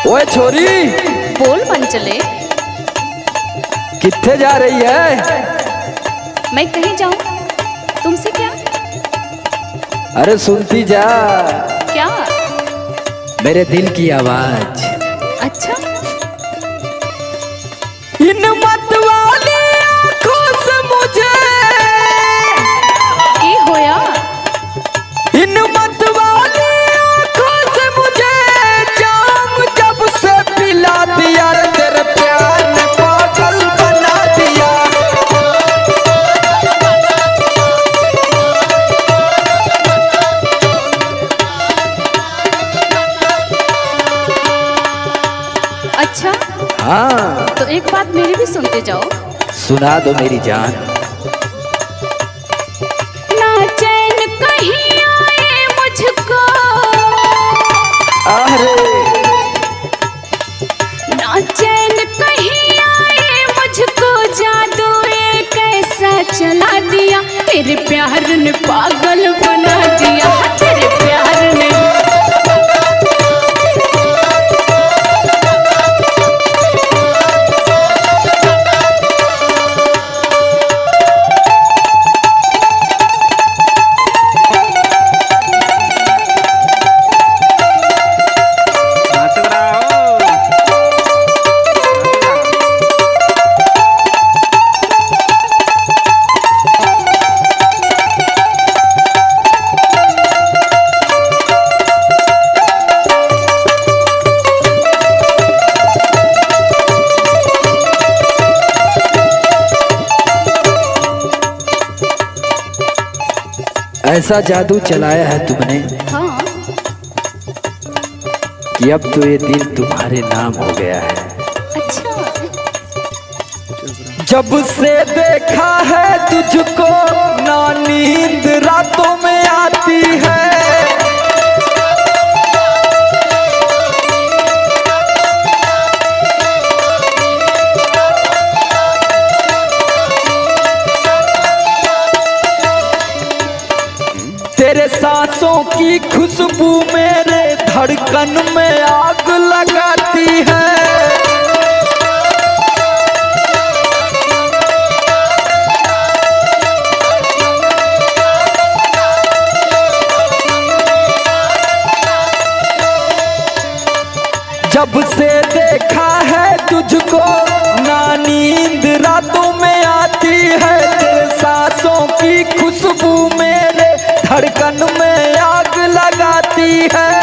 ओए छोरी, बोल मन चले। कित्थे जा रही है? मैं कहीं जाऊं, तुमसे क्या? अरे सुनती जा क्या? मेरे दिल की आवाज। अच्छा, इन मत वाली आंखों से मुझे की होया? इन मत वाली आंखों से मुझे जाम जब से पिला दिया रे, तेरे प्यार ने पागल बना दिया। अच्छा, हाँ तो एक बात मेरी भी सुनते जाओ। सुना दो मेरी जान। ना चैन कहीं आए मुझको, अरे ना चैन कहीं आए मुझको, जादू एक ऐसा चला दिया, तेरे प्यार ने पागल बना दिया, तेरे प्यार ने। ऐसा जादू चलाया है तुमने हाँ, कि अब तो ये दिल तुम्हारे नाम हो गया है। अच्छा, जब से देखा है तुझको ना नींद रातों में आती है। तेरे सांसों की खुशबू मेरे धड़कन में आग लगाती है। जब से देखा है तुझको ना नींद रातों में आती है, तेरे सांसों की खुशबू मेरे धड़कन में आग लगाती है।